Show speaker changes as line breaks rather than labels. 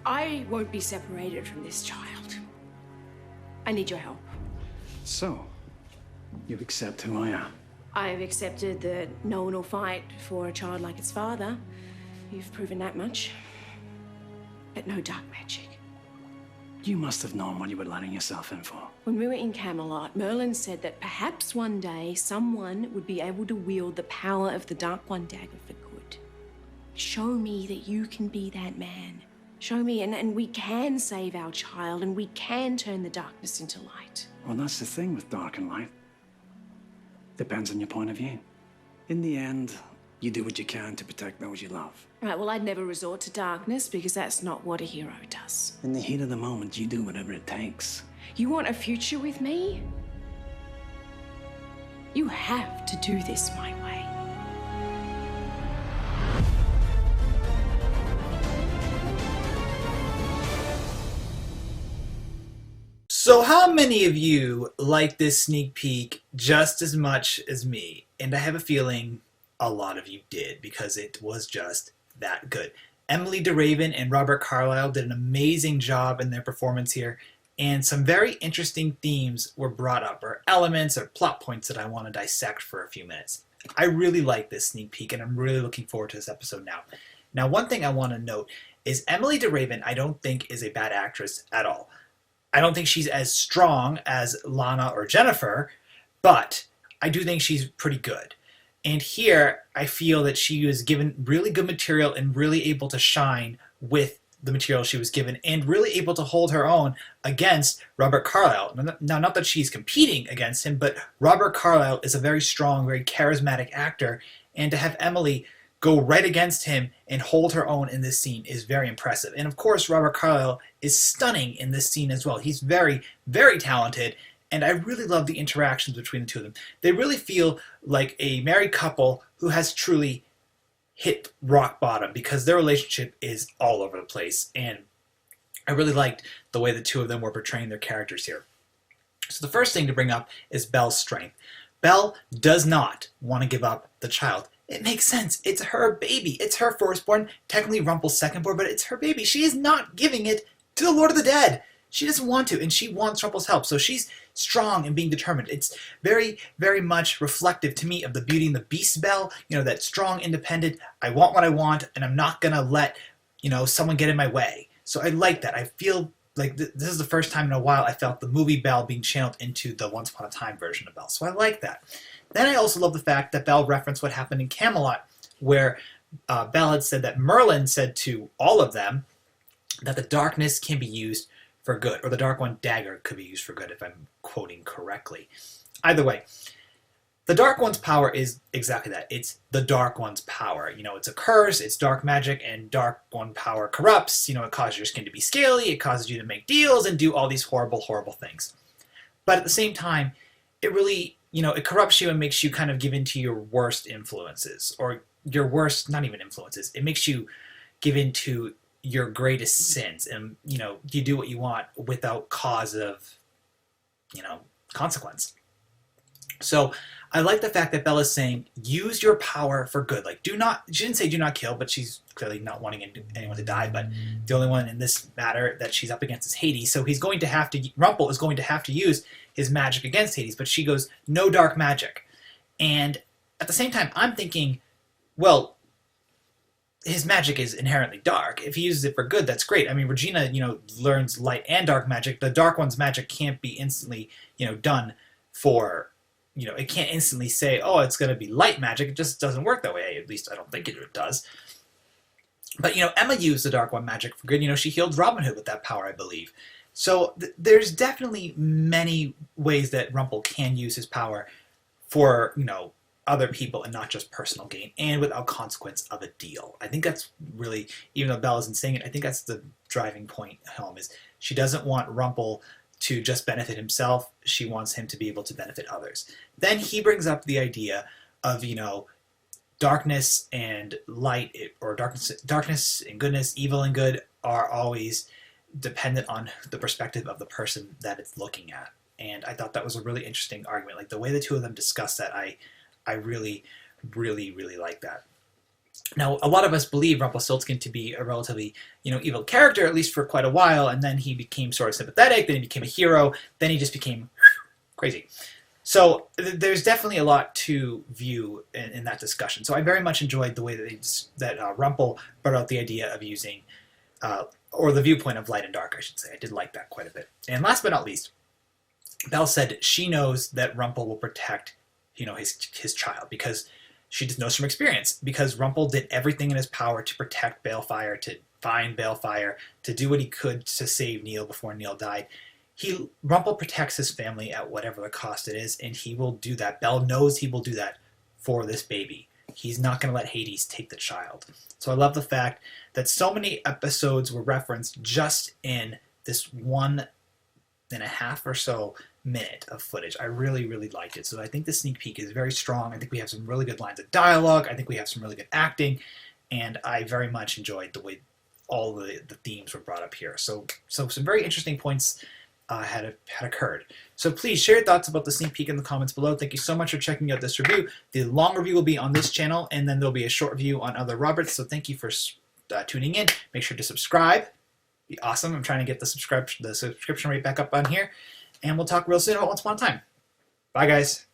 I won't be separated from this child. I need your help.
So, you accept who I am?
I've accepted that no one will fight for a child like its father. You've proven that much. But no dark magic.
You must have known what you were letting yourself in for.
When we were in Camelot, Merlin said that perhaps one day someone would be able to wield the power of the Dark One dagger for good. Show me that you can be that man. Show me, and we can save our child, and we can turn the darkness into light.
Well, that's the thing with dark and light. Depends on your point of view. In the end, you do what you can to protect those you love.
Right, well, I'd never resort to darkness because that's not what a hero does.
In the heat of the moment, you do whatever it takes.
You want a future with me? You have to do this my way.
So how many of you like this sneak peek just as much as me? And I have a feeling a lot of you did, because it was just that good. Emily DeRaven and Robert Carlyle did an amazing job in their performance here, and some very interesting themes were brought up, or elements or plot points that I want to dissect for a few minutes. I really like this sneak peek, and I'm really looking forward to this episode now. Now, one thing I want to note is Emily DeRaven, I don't think, is a bad actress at all. I don't think she's as strong as Lana or Jennifer, but I do think she's pretty good. And here, I feel that she was given really good material and really able to shine with the material she was given, and really able to hold her own against Robert Carlyle. Now, not that she's competing against him, but Robert Carlyle is a very strong, very charismatic actor, and to have Emily go right against him and hold her own in this scene is very impressive. And of course, Robert Carlyle is stunning in this scene as well. He's very, very talented, and I really love the interactions between the two of them. They really feel like a married couple who has truly hit rock bottom, because their relationship is all over the place, and I really liked the way the two of them were portraying their characters here. So the first thing to bring up is Belle's strength. Belle does not want to give up the child. It makes sense. It's her baby. It's her firstborn, technically Rumpel's secondborn, but it's her baby. She is not giving it to the Lord of the Dead. She doesn't want to, and she wants Rumpel's help, so she's strong and being determined. It's very, very much reflective to me of the Beauty and the Beast Belle, that strong, independent, I want what I want, and I'm not going to let, someone get in my way. So I like that. I feel like this is the first time in a while I felt the movie Belle being channeled into the Once Upon a Time version of Belle, so I like that. Then I also love the fact that Belle referenced what happened in Camelot, where Belle had said that Merlin said to all of them that the darkness can be used for good, or the Dark One dagger could be used for good, if I'm quoting correctly. Either way, the Dark One's power is exactly that. It's the Dark One's power. It's a curse, it's dark magic, and Dark One power corrupts. It causes your skin to be scaly, it causes you to make deals and do all these horrible, horrible things. But at the same time, it really, it corrupts you and makes you kind of give in to your worst influences, or your worst, not even influences. It makes you give in to your greatest sins, and you do what you want without cause of consequence. So I like the fact that Belle is saying use your power for good. Like, she didn't say do not kill, but she's clearly not wanting anyone to die, but the only one in this matter that she's up against is Hades, so Rumpel is going to have to use his magic against Hades, but she goes no dark magic. And at the same time, I'm thinking, well, his magic is inherently dark. If he uses it for good, that's great. I mean, Regina, learns light and dark magic. The Dark One's magic can't be instantly, done for, it can't instantly say, oh, it's going to be light magic. It just doesn't work that way. At least I don't think it does. But, Emma used the Dark One magic for good. She healed Robin Hood with that power, I believe. So there's definitely many ways that Rumpel can use his power for, other people and not just personal gain, and without consequence of a deal. I think that's really, even though Belle isn't saying it, I think that's the driving point home, is she doesn't want Rumpel to just benefit himself. She wants him to be able to benefit others. Then he brings up the idea of, darkness and light, or darkness and goodness, evil and good are always dependent on the perspective of the person that it's looking at. And I thought that was a really interesting argument. Like, the way the two of them discussed that, I really, really, really like that. Now, a lot of us believe Rumpelstiltskin to be a relatively, evil character, at least for quite a while, and then he became sort of sympathetic, then he became a hero, then he just became crazy. So there's definitely a lot to view in that discussion. So I very much enjoyed the way that Rumpel brought out the idea of using, or the viewpoint of light and dark, I should say. I did like that quite a bit. And last but not least, Belle said she knows that Rumpel will protect, his child, because she just knows from experience, because Rumpel did everything in his power to protect Balefire, to find Balefire, to do what he could to save Neil before Neil died. Rumpel protects his family at whatever the cost it is, and he will do that. Belle knows he will do that for this baby. He's not going to let Hades take the child. So I love the fact that so many episodes were referenced just in this 1.5 or so minute of footage. I really, really liked it. So I think the sneak peek is very strong. I think we have some really good lines of dialogue. I think we have some really good acting. And I very much enjoyed the way all the themes were brought up here. So some very interesting points had occurred. So please share your thoughts about the sneak peek in the comments below. Thank you so much for checking out this review. The long review will be on this channel, and then there'll be a short review on other Roberts. So thank you for tuning in. Make sure to subscribe. Be awesome. I'm trying to get the subscription rate back up on here. And we'll talk real soon about Once Upon a Time. Bye, guys.